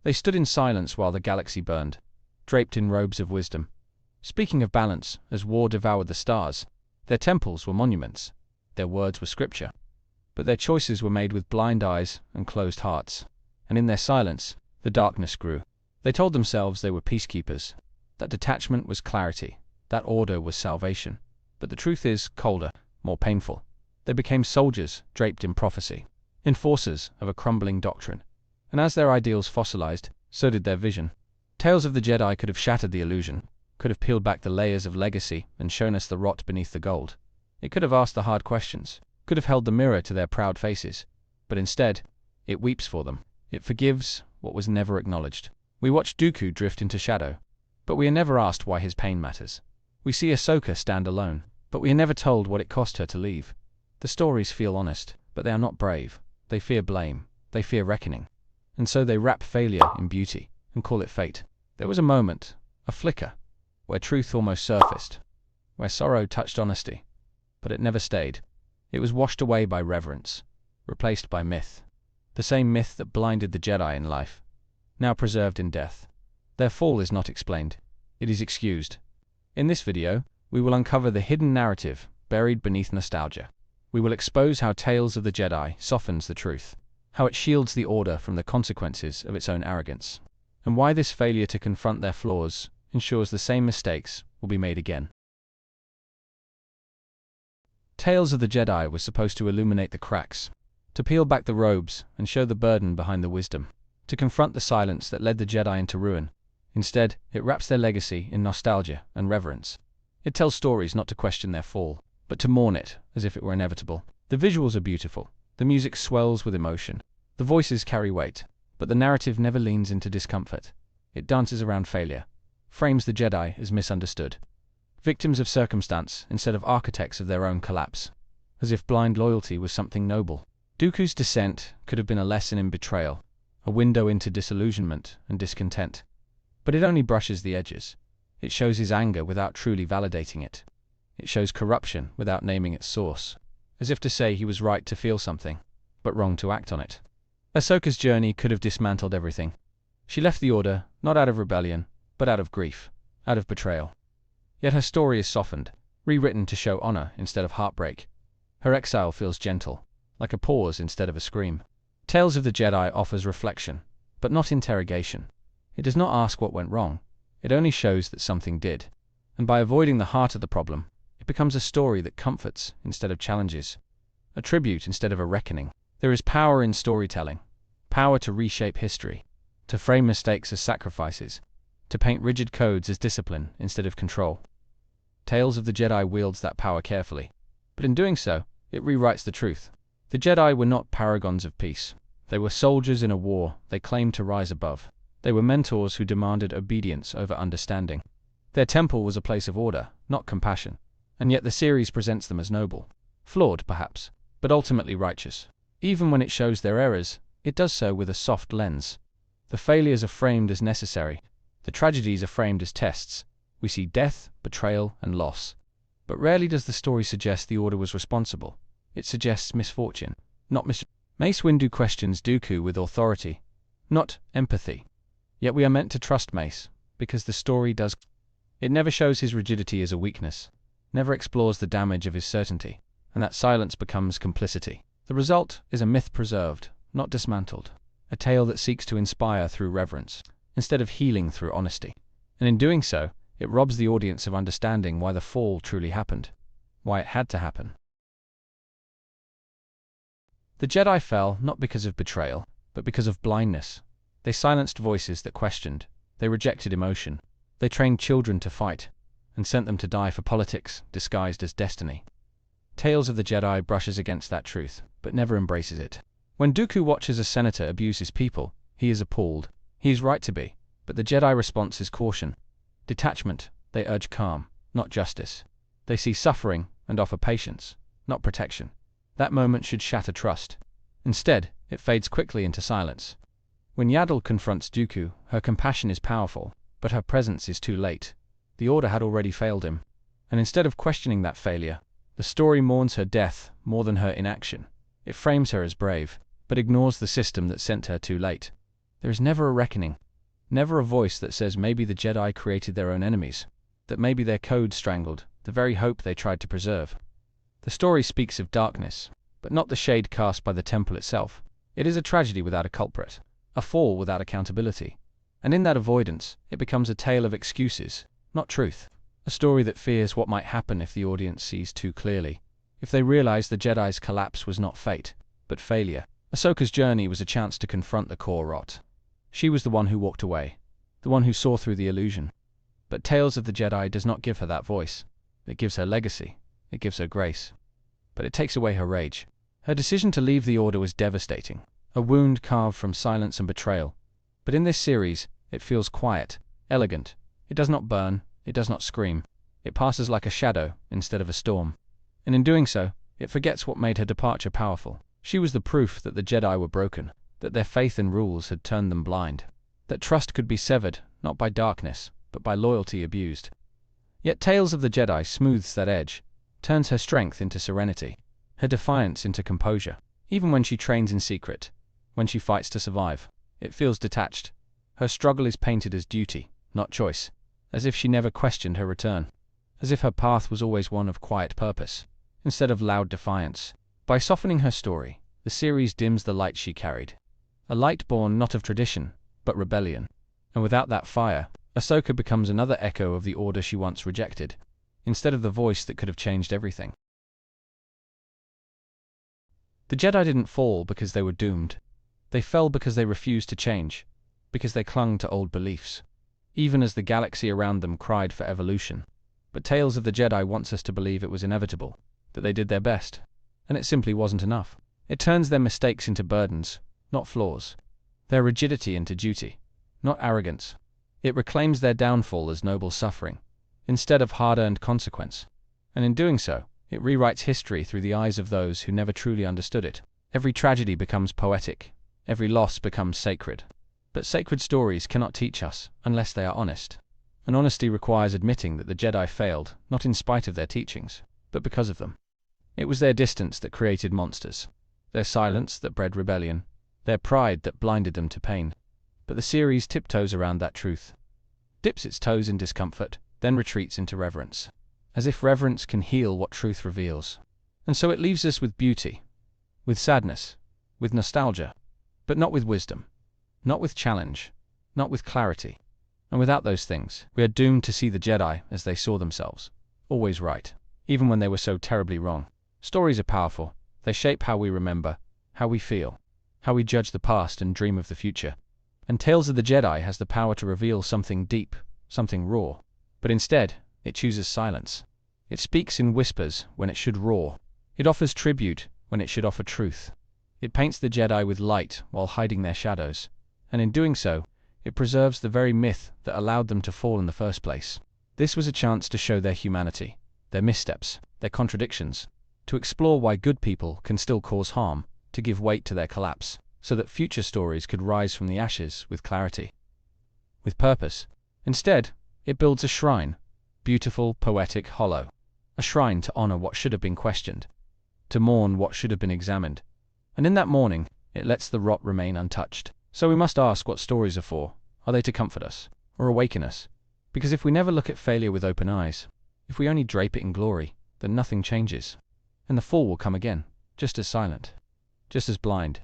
They stood in silence while the galaxy burned, draped in robes of wisdom. Speaking of balance, as war devoured the stars, their temples were monuments, their words were scripture. But their choices were made with blind eyes and closed hearts. And in their silence, the darkness grew. They told themselves they were peacekeepers, that detachment was clarity, that order was salvation. But the truth is colder, more painful. They became soldiers draped in prophecy, enforcers of a crumbling doctrine. And as their ideals fossilized, so did their vision. Tales of the Jedi could have shattered the illusion, could have peeled back the layers of legacy and shown us the rot beneath the gold. It could have asked the hard questions, could have held the mirror to their proud faces. But instead, it weeps for them. It forgives what was never acknowledged. We watch Dooku drift into shadow, but we are never asked why his pain matters. We see Ahsoka stand alone, but we are never told what it cost her to leave. The stories feel honest, but they are not brave. They fear blame. They fear reckoning. And so they wrap failure in beauty and call it fate. There was a moment, a flicker, where truth almost surfaced, where sorrow touched honesty, but it never stayed. It was washed away by reverence, replaced by myth. The same myth that blinded the Jedi in life, now preserved in death. Their fall is not explained. It is excused. In this video, we will uncover the hidden narrative buried beneath nostalgia. We will expose how Tales of the Jedi softens the truth, how it shields the Order from the consequences of its own arrogance, and why this failure to confront their flaws ensures the same mistakes will be made again. Tales of the Jedi was supposed to illuminate the cracks, to peel back the robes and show the burden behind the wisdom, to confront the silence that led the Jedi into ruin. Instead, it wraps their legacy in nostalgia and reverence. It tells stories not to question their fall, but to mourn it as if it were inevitable. The visuals are beautiful. The music swells with emotion. The voices carry weight, but the narrative never leans into discomfort. It dances around failure, frames the Jedi as misunderstood, victims of circumstance instead of architects of their own collapse, as if blind loyalty was something noble. Dooku's descent could have been a lesson in betrayal, a window into disillusionment and discontent. But it only brushes the edges. It shows his anger without truly validating it. It shows corruption without naming its source, as if to say he was right to feel something, but wrong to act on it. Ahsoka's journey could have dismantled everything. She left the Order, not out of rebellion, but out of grief, out of betrayal. Yet her story is softened, rewritten to show honor instead of heartbreak. Her exile feels gentle, like a pause instead of a scream. Tales of the Jedi offers reflection, but not interrogation. It does not ask what went wrong. It only shows that something did. And by avoiding the heart of the problem, it becomes a story that comforts instead of challenges, a tribute instead of a reckoning. There is power in storytelling, power to reshape history, to frame mistakes as sacrifices, to paint rigid codes as discipline instead of control. Tales of the Jedi wields that power carefully, but in doing so, it rewrites the truth. The Jedi were not paragons of peace. They were soldiers in a war they claimed to rise above. They were mentors who demanded obedience over understanding. Their temple was a place of order, not compassion, and yet the series presents them as noble. Flawed, perhaps, but ultimately righteous. Even when it shows their errors, it does so with a soft lens. The failures are framed as necessary. The tragedies are framed as tests. We see death, betrayal, and loss. But rarely does the story suggest the Order was responsible. It suggests misfortune, not Mace Windu questions Dooku with authority, not empathy. Yet we are meant to trust Mace, because the story does. It never shows his rigidity as a weakness, never explores the damage of his certainty, and that silence becomes complicity. The result is a myth preserved, not dismantled, a tale that seeks to inspire through reverence, instead of healing through honesty. And in doing so, it robs the audience of understanding why the fall truly happened, why it had to happen. The Jedi fell not because of betrayal, but because of blindness. They silenced voices that questioned. They rejected emotion. They trained children to fight, and sent them to die for politics disguised as destiny. Tales of the Jedi brushes against that truth, but never embraces it. When Dooku watches a senator abuse his people, he is appalled. He is right to be, but the Jedi response is caution. Detachment, they urge calm, not justice. They see suffering and offer patience, not protection. That moment should shatter trust. Instead, it fades quickly into silence. When Yaddle confronts Dooku, her compassion is powerful, but her presence is too late. The Order had already failed him, and instead of questioning that failure, the story mourns her death more than her inaction. It frames her as brave, but ignores the system that sent her too late. There is never a reckoning, never a voice that says maybe the Jedi created their own enemies, that maybe their code strangled the very hope they tried to preserve. The story speaks of darkness, but not the shade cast by the temple itself. It is a tragedy without a culprit, a fall without accountability. And in that avoidance, it becomes a tale of excuses, not truth. A story that fears what might happen if the audience sees too clearly, if they realize the Jedi's collapse was not fate, but failure. Ahsoka's journey was a chance to confront the core rot. She was the one who walked away, the one who saw through the illusion. But Tales of the Jedi does not give her that voice. It gives her legacy. It gives her grace. But it takes away her rage. Her decision to leave the Order was devastating, a wound carved from silence and betrayal. But in this series, it feels quiet, elegant. It does not burn, it does not scream. It passes like a shadow instead of a storm. And in doing so, it forgets what made her departure powerful. She was the proof that the Jedi were broken, that their faith in rules had turned them blind, that trust could be severed not by darkness, but by loyalty abused. Yet Tales of the Jedi smooths that edge, turns her strength into serenity, her defiance into composure. Even when she trains in secret, when she fights to survive, it feels detached. Her struggle is painted as duty, not choice, as if she never questioned her return, as if her path was always one of quiet purpose, instead of loud defiance. By softening her story, the series dims the light she carried, a light born not of tradition, but rebellion. And without that fire, Ahsoka becomes another echo of the Order she once rejected, instead of the voice that could have changed everything. The Jedi didn't fall because they were doomed. They fell because they refused to change, because they clung to old beliefs, even as the galaxy around them cried for evolution. But Tales of the Jedi wants us to believe it was inevitable, that they did their best, and it simply wasn't enough. It turns their mistakes into burdens, not flaws, their rigidity into duty, not arrogance. It reclaims their downfall as noble suffering, instead of hard-earned consequence. And in doing so, it rewrites history through the eyes of those who never truly understood it. Every tragedy becomes poetic, every loss becomes sacred. But sacred stories cannot teach us unless they are honest. And honesty requires admitting that the Jedi failed, not in spite of their teachings, but because of them. It was their distance that created monsters, their silence that bred rebellion, their pride that blinded them to pain. But the series tiptoes around that truth, dips its toes in discomfort, then retreats into reverence, as if reverence can heal what truth reveals. And so it leaves us with beauty, with sadness, with nostalgia, but not with wisdom, not with challenge, not with clarity. And without those things, we are doomed to see the Jedi as they saw themselves, always right, even when they were so terribly wrong. Stories are powerful. They shape how we remember, how we feel, how we judge the past and dream of the future. And Tales of the Jedi has the power to reveal something deep, something raw. But instead, it chooses silence. It speaks in whispers when it should roar. It offers tribute when it should offer truth. It paints the Jedi with light while hiding their shadows. And in doing so, it preserves the very myth that allowed them to fall in the first place. This was a chance to show their humanity, their missteps, their contradictions, to explore why good people can still cause harm, to give weight to their collapse, so that future stories could rise from the ashes with clarity, with purpose. Instead, it builds a shrine, beautiful, poetic, hollow, a shrine to honor what should have been questioned, to mourn what should have been examined. And in that mourning, it lets the rot remain untouched. So we must ask what stories are for. Are they to comfort us, or awaken us? Because if we never look at failure with open eyes, if we only drape it in glory, then nothing changes. And the fall will come again, just as silent, just as blind,